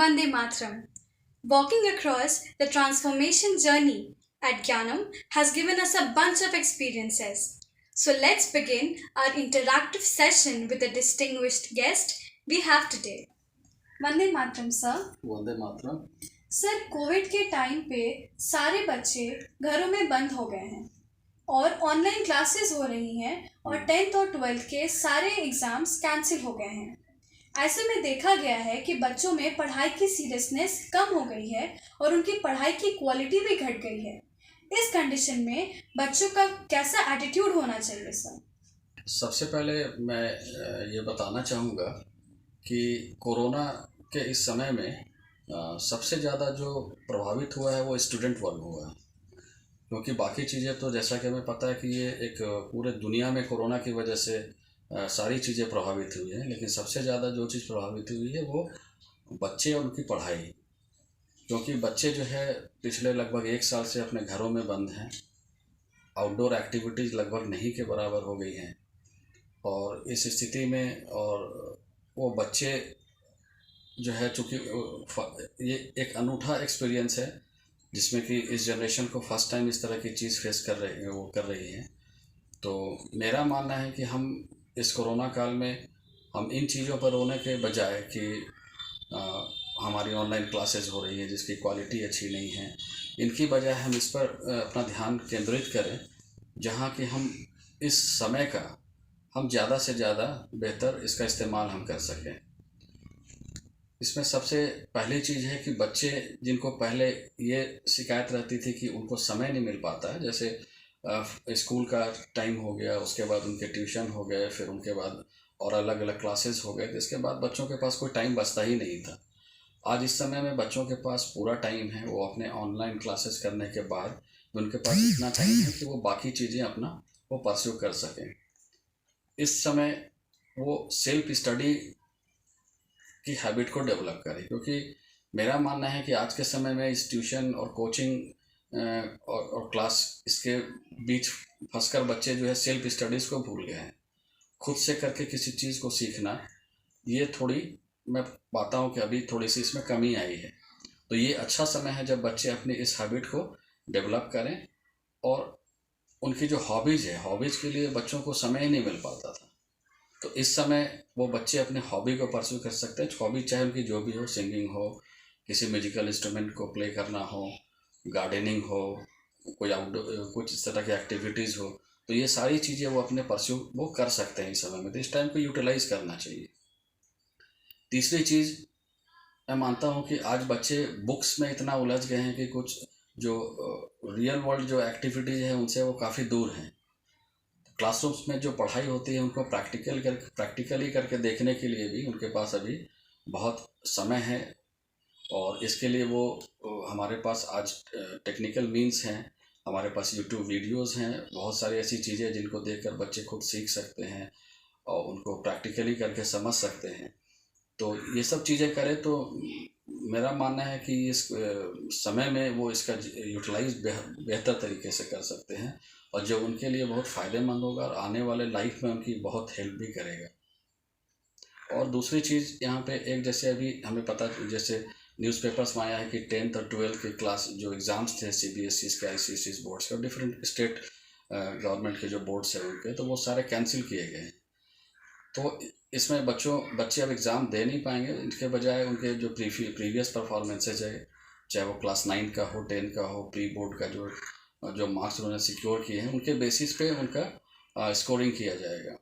Vande Matram. Walking across the transformation journey at Gyanam has given us a bunch of experiences. So let's begin our interactive session with the distinguished guest we have today. Vande Mataram sir. Vande Mataram. Sir, Covid के time पे सारे बच्चे घरों में बंद हो गए हैं और ऑनलाइन क्लासेस हो रही हैं और 10th और 12th के सारे एग्जाम्स कैंसिल हो गए हैं। ऐसे में देखा गया है कि बच्चों में पढ़ाई की सीरियसनेस कम हो गई है और उनकी पढ़ाई की क्वालिटी भी घट गई है। इस कंडीशन में बच्चों का कैसा एटीट्यूड होना चाहिए सर? सबसे पहले मैं ये बताना चाहूँगा कि कोरोना के इस समय में सबसे ज़्यादा जो प्रभावित हुआ है वो स्टूडेंट वर्ग हुआ है, क्योंकि बाकी चीज़ें तो जैसा कि हमें पता है कि ये एक पूरे दुनिया में कोरोना की वजह से सारी चीज़ें प्रभावित हुई हैं, लेकिन सबसे ज़्यादा जो चीज़ प्रभावित हुई है वो बच्चे और उनकी पढ़ाई, क्योंकि बच्चे जो है पिछले लगभग 1 साल से अपने घरों में बंद हैं। आउटडोर एक्टिविटीज़ लगभग नहीं के बराबर हो गई हैं और इस स्थिति में और वो बच्चे जो है, चूँकि ये एक अनूठा एक्सपीरियंस है जिसमें कि इस जनरेशन को फर्स्ट टाइम इस तरह की चीज़ फेस कर रही हैं। तो मेरा मानना है कि हम इस कोरोना काल में हम इन चीज़ों पर रोने के बजाय कि हमारी ऑनलाइन क्लासेस हो रही है जिसकी क्वालिटी अच्छी नहीं है, इनकी बजाय हम इस पर अपना ध्यान केंद्रित करें, जहाँ कि हम इस समय का हम ज़्यादा से ज़्यादा बेहतर इसका इस्तेमाल हम कर सकें। इसमें सबसे पहली चीज़ है कि बच्चे जिनको पहले ये शिकायत रहती थी कि उनको समय नहीं मिल पाता है, जैसे स्कूल का टाइम हो गया, उसके बाद उनके ट्यूशन हो गए, फिर उनके बाद और अलग अलग क्लासेस हो गए, तो इसके बाद बच्चों के पास कोई टाइम बचता ही नहीं था। आज इस समय में बच्चों के पास पूरा टाइम है, वो अपने ऑनलाइन क्लासेस करने के बाद उनके पास इतना टाइम है कि वो बाकी चीज़ें अपना वो परस्यू कर सकें। इस समय वो सेल्फ स्टडी की हैबिट को डेवलप करें, क्योंकि मेरा मानना है कि आज के समय में इस ट्यूशन और कोचिंग और क्लास इसके बीच फंसकर बच्चे जो है सेल्फ स्टडीज़ को भूल गए हैं। खुद से करके किसी चीज़ को सीखना, ये थोड़ी मैं पाता हूँ कि अभी थोड़ी सी इसमें कमी आई है। तो ये अच्छा समय है जब बच्चे अपनी इस हैबिट को डेवलप करें और उनकी जो हॉबीज़ है, हॉबीज़ के लिए बच्चों को समय ही नहीं मिल पाता था, तो इस समय वो बच्चे अपने हॉबी को परस्यू कर सकते हैं। हॉबी चाहे उनकी जो भी हो, सिंगिंग हो, किसी म्यूजिकल इंस्ट्रूमेंट को प्ले करना हो, गार्डनिंग हो, कोई आउटडोर कुछ इस तरह की एक्टिविटीज़ हो, तो ये सारी चीज़ें वो अपने परस्यू वो कर सकते हैं इस समय में। तो इस टाइम को यूटिलाइज़ करना चाहिए। तीसरी चीज़, मैं मानता हूँ कि आज बच्चे बुक्स में इतना उलझ गए हैं कि कुछ जो रियल वर्ल्ड जो एक्टिविटीज़ हैं उनसे वो काफ़ी दूर हैं। क्लासरूम्स में जो पढ़ाई होती है उनको प्रैक्टिकली करके देखने के लिए भी उनके पास अभी बहुत समय है, और इसके लिए वो हमारे पास आज टेक्निकल मीन्स हैं, हमारे पास यूट्यूब वीडियोस हैं, बहुत सारी ऐसी चीज़ें जिनको देखकर बच्चे खुद सीख सकते हैं और उनको प्रैक्टिकली करके समझ सकते हैं। तो ये सब चीज़ें करें तो मेरा मानना है कि इस समय में वो इसका यूटिलाइज बेहतर तरीके से कर सकते हैं, और जो उनके लिए बहुत फ़ायदेमंद होगा और आने वाले लाइफ में उनकी बहुत हेल्प भी करेगा। और दूसरी चीज़ यहाँ पे एक, जैसे अभी हमें पता, जैसे न्यूज़पेपर्स में आया है कि 10th और 12th के क्लास जो एग्ज़ाम्स थे CBSE के, ICSE बोर्ड्स के और डिफरेंट स्टेट गवर्नमेंट के जो बोर्ड्स हैं उनके, तो वो सारे कैंसिल किए गए हैं। तो इसमें बच्चे अब एग्ज़ाम दे नहीं पाएंगे, इनके बजाय उनके जो प्रीवियस परफॉर्मेंसेज है, चाहे वो क्लास 9 का हो, 10 का हो, प्री बोर्ड का जो मार्क्स उन्होंने सिक्योर किए हैं, उनके बेसिस पे उनका स्कोरिंग किया जाएगा।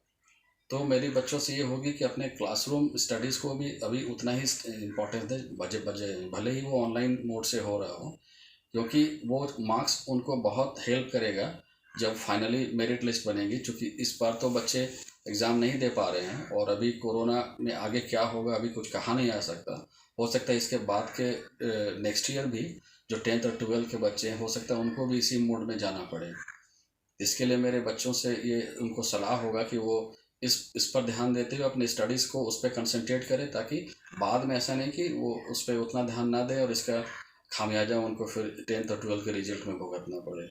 तो मेरी बच्चों से ये होगी कि अपने क्लासरूम स्टडीज़ को भी अभी उतना ही इम्पोर्टेंस दें, भले ही वो ऑनलाइन मोड से हो रहा हो, क्योंकि वो मार्क्स उनको बहुत हेल्प करेगा जब फाइनली मेरिट लिस्ट बनेगी। क्योंकि इस बार तो बच्चे एग्ज़ाम नहीं दे पा रहे हैं, और अभी कोरोना में आगे क्या होगा अभी कुछ कहा नहीं जा सकता। हो सकता है इसके बाद के नेक्स्ट ईयर भी जो 10th और 12th के बच्चे हैं, हो सकता है उनको भी इसी मोड में जाना पड़े। इसके लिए मेरे बच्चों से ये उनको सलाह होगा कि वो इस पर ध्यान देते हुए अपनी स्टडीज़ को उस पर कंसंट्रेट करें, ताकि बाद में ऐसा नहीं कि वो उस पर उतना ध्यान ना दें और इसका खामियाजा उनको फिर 10th और 12th के रिजल्ट में भुगतना पड़े।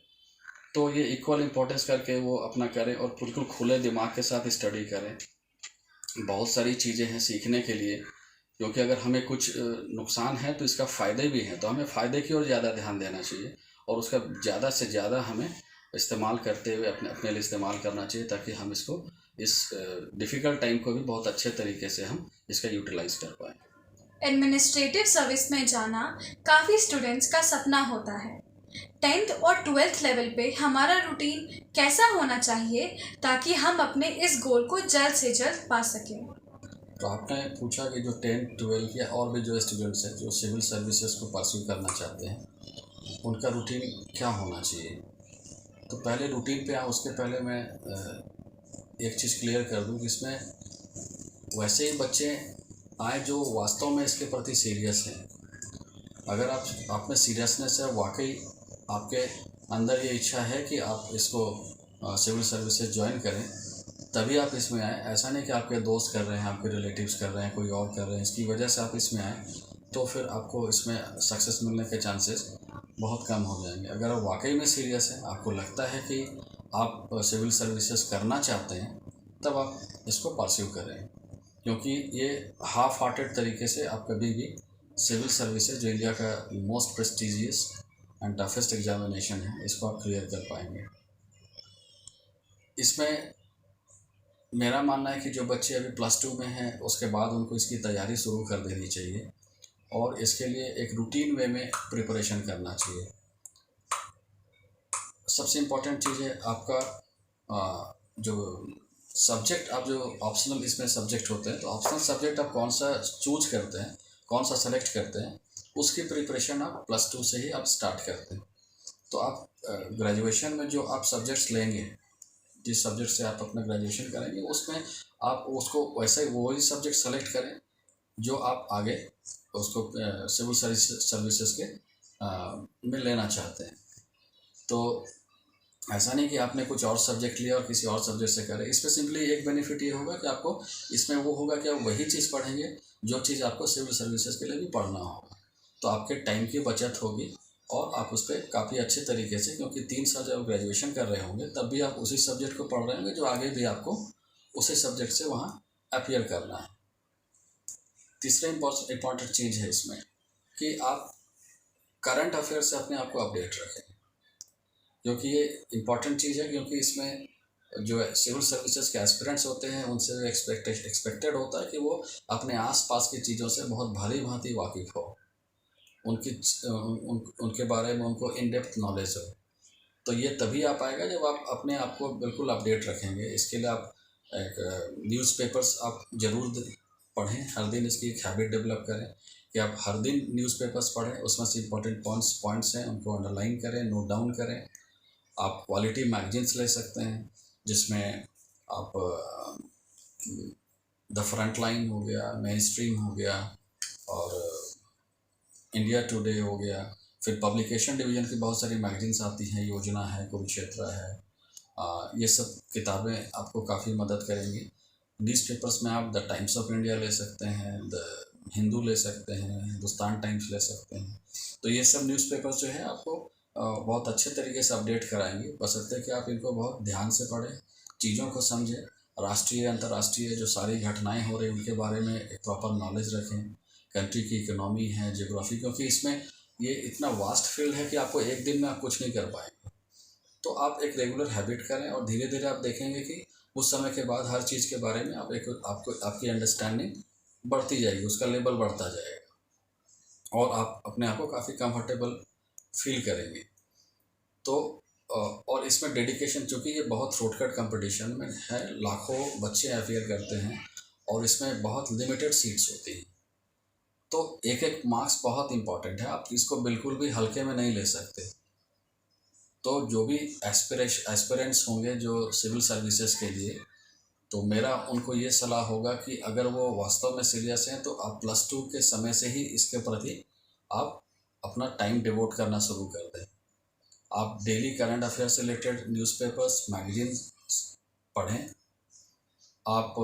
तो ये इक्वल इम्पोर्टेंस करके वो अपना करें और बिल्कुल खुले दिमाग के साथ स्टडी करें। बहुत सारी चीज़ें हैं सीखने के लिए, क्योंकि अगर हमें कुछ नुकसान है तो इसका फ़ायदे भी हैं, तो हमें फ़ायदे की ओर ज़्यादा ध्यान देना चाहिए और उसका ज़्यादा से ज़्यादा हमें इस्तेमाल करते हुए अपने अपने लिए इस्तेमाल करना चाहिए, ताकि हम इसको इस डिफ़िकल्ट टाइम को भी बहुत अच्छे तरीके से हम इसका यूटिलाइज़ कर पाएँ। एडमिनिस्ट्रेटिव सर्विस में जाना काफ़ी स्टूडेंट्स का सपना होता है। 10th और 12th लेवल पे हमारा रूटीन कैसा होना चाहिए ताकि हम अपने इस गोल को जल्द से जल्द पा सकें? तो आपने पूछा कि जो 10th 12th या और भी जो स्टूडेंट्स हैं जो सिविल सर्विसेज को परस्यू करना चाहते हैं, उनका रूटीन क्या होना चाहिए। तो पहले रूटीन पे आऊँ उसके पहले मैं एक चीज़ क्लियर कर दूँ कि इसमें वैसे ही बच्चे आए जो वास्तव में इसके प्रति सीरियस हैं। अगर आप में सीरियसनेस है, वाकई आपके अंदर ये इच्छा है कि आप इसको सिविल सर्विसेज ज्वाइन करें, तभी आप इसमें आए। ऐसा नहीं कि आपके दोस्त कर रहे हैं, आपके रिलेटिव्स कर रहे हैं, कोई और कर रहे हैं, इसकी वजह से आप इसमें आए, तो फिर आपको इसमें सक्सेस मिलने के चांसेस बहुत कम हो जाएंगे। अगर आप वाकई में सीरियस हैं, आपको लगता है कि आप सिविल सर्विसेज करना चाहते हैं, तब आप इसको परस्यू करें, क्योंकि ये हाफ हार्टेड तरीके से आप कभी भी सिविल सर्विसेज, जो इंडिया का most prestigious and toughest examination है, इसको आप क्लियर कर पाएंगे। इसमें मेरा मानना है कि जो बच्चे अभी +2 में हैं, उसके बाद उनको इसकी तैयारी शुरू कर देनी चाहिए और इसके लिए एक रूटीन वे में प्रिपरेशन करना चाहिए। सबसे इम्पोर्टेंट चीज़ है आपका जो सब्जेक्ट, आप जो ऑप्शनल इसमें सब्जेक्ट होते हैं, तो ऑप्शनल सब्जेक्ट आप कौन सा चूज करते हैं, कौन सा सेलेक्ट करते हैं, उसकी प्रिपरेशन आप +2 से ही आप स्टार्ट करते हैं। तो आप ग्रेजुएशन में जो आप सब्जेक्ट्स लेंगे, जिस सब्जेक्ट से आप अपना ग्रेजुएशन करेंगे, उसमें आप उसको वैसे वही सब्जेक्ट सेलेक्ट करें जो आप आगे उसको सिविल सर्विसेज के में लेना चाहते हैं। तो ऐसा नहीं कि आपने कुछ और सब्जेक्ट लिया और किसी और सब्जेक्ट से करें। इसमें सिंपली एक बेनिफिट ये होगा कि आपको इसमें वो होगा कि आप वही चीज़ पढ़ेंगे जो चीज़ आपको सिविल सर्विसेज के लिए भी पढ़ना होगा। तो आपके टाइम की बचत होगी और आप उस पर काफ़ी अच्छे तरीके से, क्योंकि 3 साल जब ग्रेजुएशन कर रहे होंगे तब भी आप उसी सब्जेक्ट को पढ़ रहे होंगे जो आगे भी आपको उसी सब्जेक्ट से वहाँ अपीयर करना है। तीसरा इम्पॉर्टेंट चीज़ है इसमें कि आप करंट अफेयर से अपने आप को अपडेट रखें, क्योंकि ये इम्पॉर्टेंट चीज़ है। क्योंकि इसमें जो सिविल सर्विसेज के एस्पिरेंट्स होते हैं, उनसे एक्सपेक्टेड होता है कि वो अपने आसपास की चीज़ों से बहुत भली भांति वाकिफ़ हो, उनके बारे में उनको इन डेप्थ नॉलेज हो। तो ये तभी आ पाएगा जब आप अपने आप को बिल्कुल अपडेट रखेंगे। इसके लिए आप एक न्यूज़पेपर्स आप ज़रूर पढ़ें, हर दिन इसकी एक हैबिट डेवलप करें कि आप हर दिन न्यूज़पेपर्स पढ़ें। उसमें से इम्पोर्टेंट पॉइंट्स हैं, उनको अंडरलाइन करें, नोट डाउन करें। आप क्वालिटी मैगजीन्स ले सकते हैं, जिसमें आप द फ्रंट लाइन हो गया, मेन स्ट्रीम हो गया और इंडिया टुडे हो गया। फिर पब्लिकेशन डिवीज़न की बहुत सारी मैगजीन्स आती हैं, योजना है, कुरुक्षेत्र है। ये सब किताबें आपको काफ़ी मदद करेंगी। न्यूज़पेपर्स में आप द टाइम्स ऑफ इंडिया ले सकते हैं, द हिंदू ले सकते हैं, हिंदुस्तान टाइम्स ले सकते हैं। तो ये सब न्यूज़पेपर्स जो है आपको बहुत अच्छे तरीके से अपडेट कराएंगे, बशर्ते कि आप इनको बहुत ध्यान से पढ़ें, चीज़ों को समझें, राष्ट्रीय अंतर्राष्ट्रीय जो सारी घटनाएं हो रही उनके बारे में एक प्रॉपर नॉलेज रखें, कंट्री की इकोनॉमी है, जियोग्राफी, क्योंकि इसमें ये इतना वास्ट फील्ड है कि आपको एक दिन में आप कुछ नहीं कर पाएंगे। तो आप एक रेगुलर हैबिट करें और धीरे धीरे आप देखेंगे कि उस समय के बाद हर चीज़ के बारे में आपकी अंडरस्टैंडिंग बढ़ती जाएगी, उसका लेवल बढ़ता जाएगा और आप अपने आप को काफ़ी कंफर्टेबल फील करेंगे। तो और इसमें डेडिकेशन, चूँकि ये बहुत शॉर्टकट कंपटीशन में है, लाखों बच्चे अपियर करते हैं और इसमें बहुत लिमिटेड सीट्स होती हैं, तो एक एक मार्क्स बहुत इंपॉर्टेंट है। आप इसको बिल्कुल भी हल्के में नहीं ले सकते। तो जो भी एस्पिरेंट्स होंगे जो सिविल सर्विसेज के लिए, तो मेरा उनको ये सलाह होगा कि अगर वो वास्तव में सीरियस हैं तो आप +2 के समय से ही इसके प्रति आप अपना टाइम डिवोट करना शुरू कर दें। आप डेली करंट अफेयर से रिलेटेड न्यूज़पेपर्स, मैगजीन्स पढ़ें। आप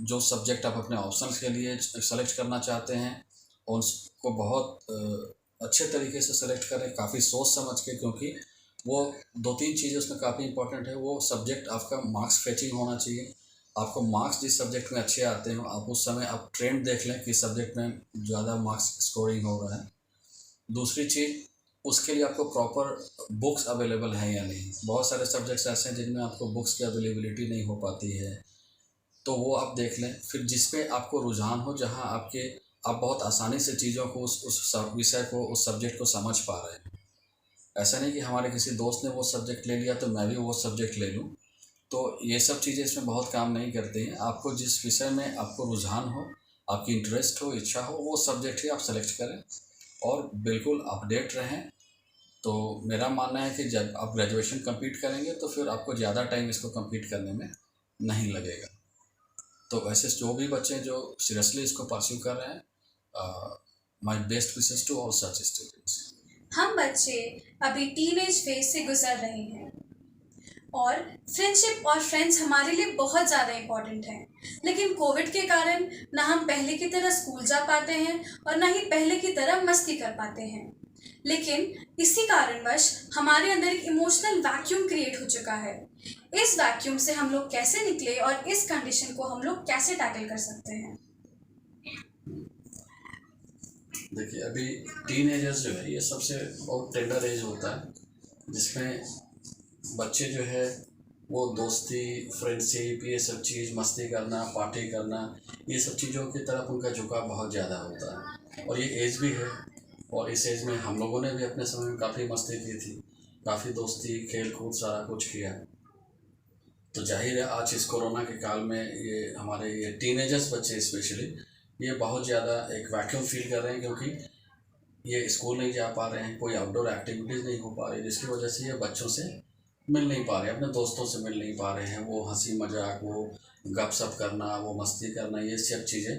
जो सब्जेक्ट आप अपने ऑप्शंस के लिए सेलेक्ट करना चाहते हैं उसको बहुत अच्छे तरीके से सेलेक्ट करें, काफ़ी सोच समझ के, क्योंकि वो 2-3 चीज़ें उसमें काफ़ी इंपॉर्टेंट है। वो सब्जेक्ट आपका मार्क्स फेचिंग होना चाहिए, आपको मार्क्स जिस सब्जेक्ट में अच्छे आते हो आप उस समय आप ट्रेंड देख लें कि सब्जेक्ट में ज़्यादा मार्क्स स्कोरिंग हो रहा है। दूसरी चीज़, उसके लिए आपको प्रॉपर बुक्स अवेलेबल हैं या नहीं। बहुत सारे सब्जेक्ट्स ऐसे हैं जिनमें आपको बुक्स की अवेलेबिलिटी नहीं हो पाती है, तो वो आप देख लें। फिर जिस पे आपको रुझान हो, जहाँ आप बहुत आसानी से चीज़ों को उस विषय को, उस सब्जेक्ट को समझ पा रहे हैं। ऐसा नहीं कि हमारे किसी दोस्त ने वो सब्जेक्ट ले लिया तो मैं भी वो सब्जेक्ट ले लूँ। तो ये सब चीज़ें इसमें बहुत काम नहीं करती हैं। आपको जिस विषय में आपको रुझान हो, आपकी इंटरेस्ट हो, इच्छा हो, वो सब्जेक्ट ही आप सेलेक्ट करें और बिल्कुल अपडेट रहें। तो मेरा मानना है कि जब आप ग्रेजुएशन कंप्लीट करेंगे तो फिर आपको ज़्यादा टाइम इसको कंप्लीट करने में नहीं लगेगा। तो वैसे जो भी बच्चे जो सीरियसली इसको परस्यू कर रहे हैं, my best wishes to all such students. हम बच्चे अभी टीनेज फेज से गुजर रहे हैं और फ्रेंडशिप और फ्रेंड्स हमारे लिए बहुत ज़्यादा इम्पोर्टेंट हैं। लेकिन कोविड के कारण ना हम पहले की तरह स्कूल जा पाते हैं और ना ही पहले की तरह मस्ती कर पाते हैं। लेकिन इसी कारणवश हमारे अंदर एक इमोशनल वैक्यूम क्रिएट हो चुका है। इस वैक्यूम से हम लोग कैसे निकले और इस कंडीशन को हम लोग कैसे टैकल कर सकते हैं? देखिए, अभी टीनेजर्स जो है ये सबसे बहुत टेंडर एज होता है, जिसमें बच्चे जो है वो दोस्ती, फ्रेंडशिप, ये सब चीज़, मस्ती करना, पार्टी करना, ये सब चीज़ों की तरफ उनका झुकाव बहुत ज़्यादा होता है। और ये एज भी है, और इस एज में हम लोगों ने भी अपने समय में काफ़ी मस्ती की थी, काफ़ी दोस्ती, खेल कूद सारा कुछ किया। तो जाहिर है आज इस कोरोना के काल में ये हमारे ये टीनेजर्स बच्चे स्पेशली ये बहुत ज़्यादा एक वैक्यूम फील कर रहे हैं, क्योंकि ये स्कूल नहीं जा पा रहे हैं, कोई आउटडोर एक्टिविटीज़ नहीं हो पा रही, जिसकी वजह से ये बच्चों से मिल नहीं पा रहे, अपने दोस्तों से मिल नहीं पा रहे हैं। वो हंसी मजाक, वो गपशप करना, वो मस्ती करना, ये सब चीज़ें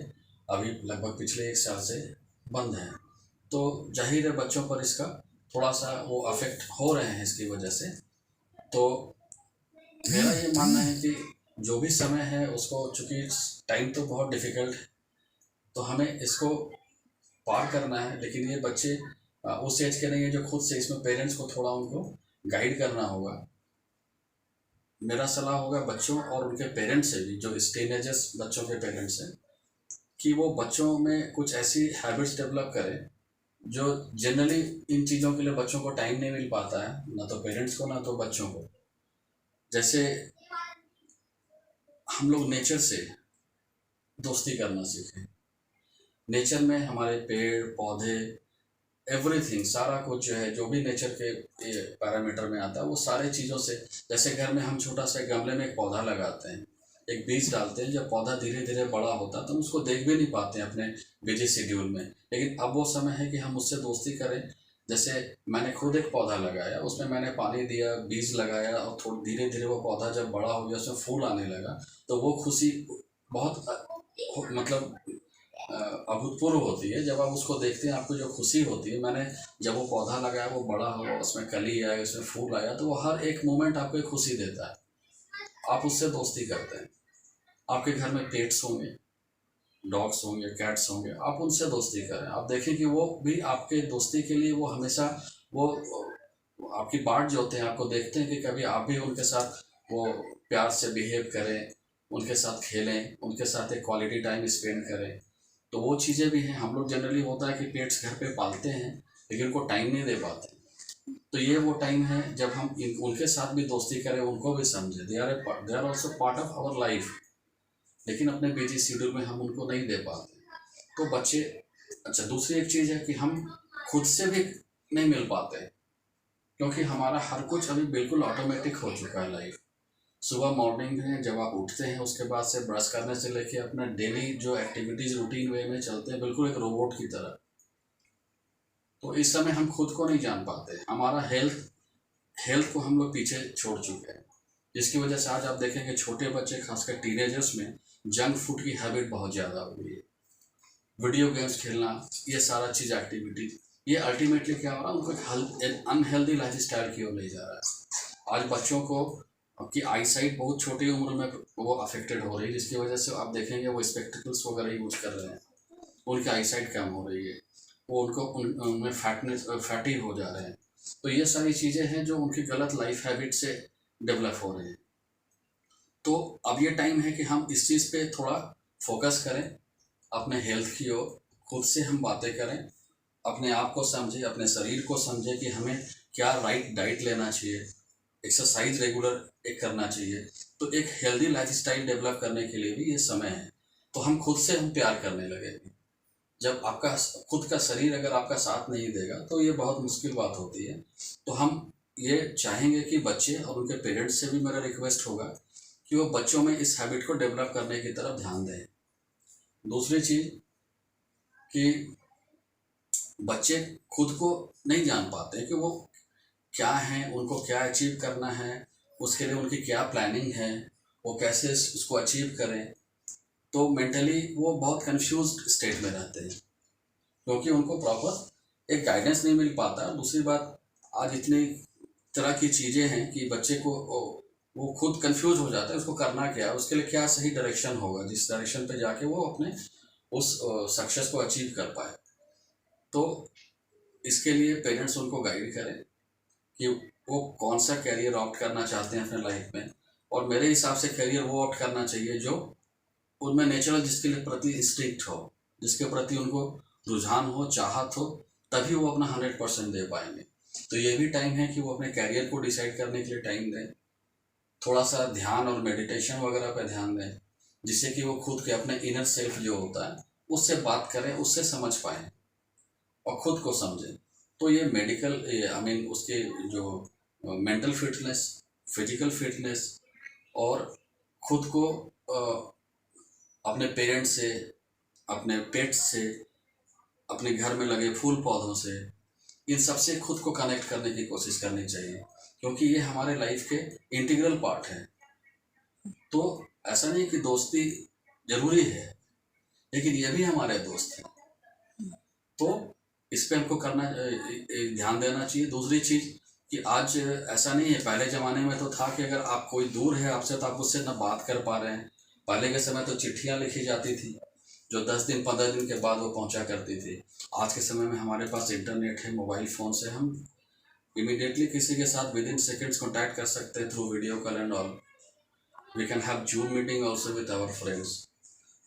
अभी लगभग पिछले 1 साल से बंद हैं। तो जाहिर है बच्चों पर इसका थोड़ा सा वो अफेक्ट हो रहे हैं इसकी वजह से। तो मेरा ये मानना है कि जो भी समय है उसको, चूँकि टाइम तो बहुत डिफ़िकल्ट है, तो हमें इसको पार करना है। लेकिन ये बच्चे उस एज के नहीं है जो खुद से, इसमें पेरेंट्स को थोड़ा उनको गाइड करना होगा। मेरा सलाह होगा बच्चों और उनके पेरेंट्स से भी, जो इस टीनेजर्स बच्चों के पेरेंट्स हैं, कि वो बच्चों में कुछ ऐसी हैबिट्स डेवलप करें जो जनरली इन चीज़ों के लिए बच्चों को टाइम नहीं मिल पाता है, ना तो पेरेंट्स को ना तो बच्चों को। जैसे हम लोग नेचर से दोस्ती करना सीखें। नेचर में हमारे पेड़ पौधे, एवरीथिंग, सारा कुछ जो है, जो भी नेचर के पैरामीटर में आता है, वो सारे चीज़ों से, जैसे घर में हम छोटा सा गमले में एक पौधा लगाते हैं, एक बीज डालते हैं, जब पौधा धीरे धीरे बड़ा होता है तो हम उसको देख भी नहीं पाते हैं अपने बिजी शेड्यूल में। लेकिन अब वो समय है कि हम उससे दोस्ती करें। जैसे मैंने खुद एक पौधा लगाया, उसमें मैंने पानी दिया, बीज लगाया, और थोड़ा धीरे धीरे वो पौधा जब बड़ा हो गया, उसमें फूल आने लगा, तो वो खुशी बहुत मतलब अभूतपूर्व होती है। जब आप उसको देखते हैं, आपको जो खुशी होती है, मैंने जब वो पौधा लगाया, वो बड़ा हुआ, उसमें कली आई, उसमें फूल आया, तो वो हर एक मोमेंट आपको एक खुशी देता है। आप उससे दोस्ती करते हैं। आपके घर में पेट्स होंगे, डॉग्स होंगे, कैट्स होंगे, आप उनसे दोस्ती करें। आप देखें कि वो भी आपके दोस्ती के लिए, वो हमेशा वो आपकी बाट जोते हैं। आपको देखते हैं कि कभी आप भी उनके साथ वो प्यार से बिहेव करें, उनके साथ खेलें, उनके साथ एक क्वालिटी टाइम स्पेंड करें। तो वो चीज़ें भी हैं। हम लोग जनरली होता है कि पेट्स घर पे पालते हैं लेकिन उनको टाइम नहीं दे पाते। तो ये वो टाइम है जब हम उनके साथ भी दोस्ती करें, उनको भी समझें। They are also part of our life, लेकिन अपने बिजी शेड्यूल में हम उनको नहीं दे पाते। तो बच्चे, अच्छा, दूसरी एक चीज़ है कि हम खुद से भी नहीं मिल पाते, क्योंकि हमारा हर कुछ अभी बिल्कुल ऑटोमेटिक हो चुका है लाइफ। सुबह मॉर्निंग में जब आप उठते हैं, उसके बाद से ब्रश करने से लेके अपना डेली जो एक्टिविटीज़ रूटीन वे में चलते हैं, बिल्कुल एक रोबोट की तरह। तो इस समय हम खुद को नहीं जान पाते। हमारा हेल्थ को हम लोग पीछे छोड़ चुके हैं, जिसकी वजह से आज आप देखेंगे छोटे बच्चे, खासकर टीनेजर्स में जंक फूड की हैबिट बहुत ज़्यादा हो गई है। वीडियो गेम्स खेलना, ये सारा चीज़ एक्टिविटी, ये अल्टीमेटली क्या हो रहा है, उनको अनहेल्दी लाइफ स्टाइल की ओर ले जा रहा है। आज बच्चों को आपकी आई साइट बहुत छोटी उम्र में वो अफेक्टेड हो रही है, जिसकी वजह से आप देखेंगे वो स्पेक्टिकल्स वगैरह यूज कर रहे हैं, उनकी आई साइट कम हो रही है, वो उनमें फैटी हो जा रहे हैं। तो ये सारी चीज़ें हैं जो उनकी गलत लाइफ हैबिट से डेवलप हो रही हैं। तो अब ये टाइम है कि हम इस चीज़ पे थोड़ा फोकस करें, अपने हेल्थ की ओर खुद से हम बातें करें, अपने आप को समझें, अपने शरीर को समझें कि हमें क्या राइट डाइट लेना चाहिए, एक्सरसाइज रेगुलर एक करना चाहिए। तो एक हेल्दी लाइफस्टाइल डेवलप करने के लिए भी ये समय है। तो हम खुद से हम प्यार करने लगेंगे। जब आपका खुद का शरीर अगर आपका साथ नहीं देगा तो ये बहुत मुश्किल बात होती है। तो हम ये चाहेंगे कि बच्चे और उनके पेरेंट्स से भी मेरा रिक्वेस्ट होगा कि वो बच्चों में इस हैबिट को डेवलप करने की तरफ ध्यान दें। दूसरी चीज़ कि बच्चे खुद को नहीं जान पाते कि वो क्या हैं, उनको क्या अचीव करना है, उसके लिए उनकी क्या प्लानिंग है, वो कैसे उसको अचीव करें। तो मेंटली वो बहुत कंफ्यूज्ड स्टेट में रहते हैं क्योंकि उनको प्रॉपर एक गाइडेंस नहीं मिल पाता। दूसरी बात, आज इतनी तरह की चीज़ें हैं कि बच्चे को वो खुद कंफ्यूज हो जाता है उसको करना क्या है, उसके लिए क्या सही डायरेक्शन होगा जिस डायरेक्शन पे जाके वो अपने उस सक्सेस को अचीव कर पाए। तो इसके लिए पेरेंट्स उनको गाइड करें कि वो कौन सा कैरियर ऑप्ट करना चाहते हैं अपने लाइफ में। और मेरे हिसाब से कैरियर वो ऑप्ट करना चाहिए जो उनमें नेचुरल, जिसके लिए प्रति इंस्टिंक्ट हो, जिसके प्रति उनको रुझान हो, चाहत हो, तभी वो अपना 100% दे पाएंगे। तो ये भी टाइम है कि वो अपने कैरियर को डिसाइड करने के लिए टाइम दें, थोड़ा सा ध्यान और मेडिटेशन वगैरह पर ध्यान दें, जिससे कि वो खुद के अपने इनर सेल्फ जो होता है उससे बात करें, उससे समझ पाएँ और खुद को समझें। तो ये मेडिकल उसके जो मेंटल फिटनेस, फिजिकल फिटनेस और खुद को अपने पेरेंट्स से, अपने पेट्स से, अपने घर में लगे फूल पौधों से, इन सब से खुद को कनेक्ट करने की कोशिश करनी चाहिए क्योंकि ये हमारे लाइफ के इंटीग्रल पार्ट है। तो ऐसा नहीं कि दोस्ती जरूरी है, लेकिन ये भी हमारे दोस्त हैं। तो इस पे हमको करना ध्यान देना चाहिए। दूसरी चीज़ कि आज ऐसा नहीं है, पहले ज़माने में तो था कि अगर आप कोई दूर है आपसे तो आप उससे ना बात कर पा रहे हैं। पहले के समय तो चिट्ठियाँ लिखी जाती थी जो 10 दिन 15 दिन के बाद वो पहुंचा करती थी। आज के समय में हमारे पास इंटरनेट है, मोबाइल फ़ोन से हम इमीडिएटली किसी के साथ विद इन सेकेंड्स कॉन्टैक्ट कर सकते हैं through video call and all. We can have Zoom meeting also with our friends.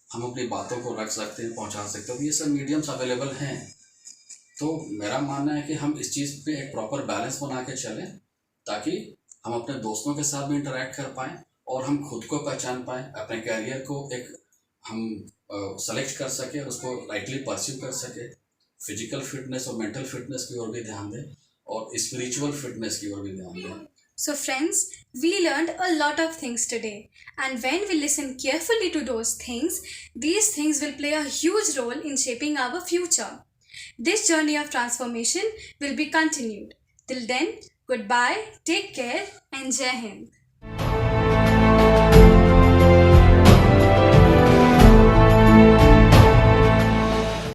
हम अपनी बातों को रख सकते हैं, पहुँचा सकते हैं। तो ये सब मीडियम्स अवेलेबल हैं। तो मेरा मानना है कि हम इस चीज़ पे एक प्रॉपर बैलेंस बना के चलें ताकि हम अपने दोस्तों के साथ भी इंटरेक्ट कर पाएँ और हम खुद को पहचान पाएँ, अपने कैरियर को एक हम सेलेक्ट कर सकें, उसको राइटली परस्यू कर सकें। फिजिकल फिटनेस और मेंटल फिटनेस की ओर भी ध्यान दें और स्पिरिचुअल फिटनेस की ओर भी ध्यान दें। So friends, we learned a lot of things today, and when we listen carefully to those things, these things will play a huge role in shaping our future. This journey of transformation will be continued. Till then, goodbye, take care, and Jai Hind.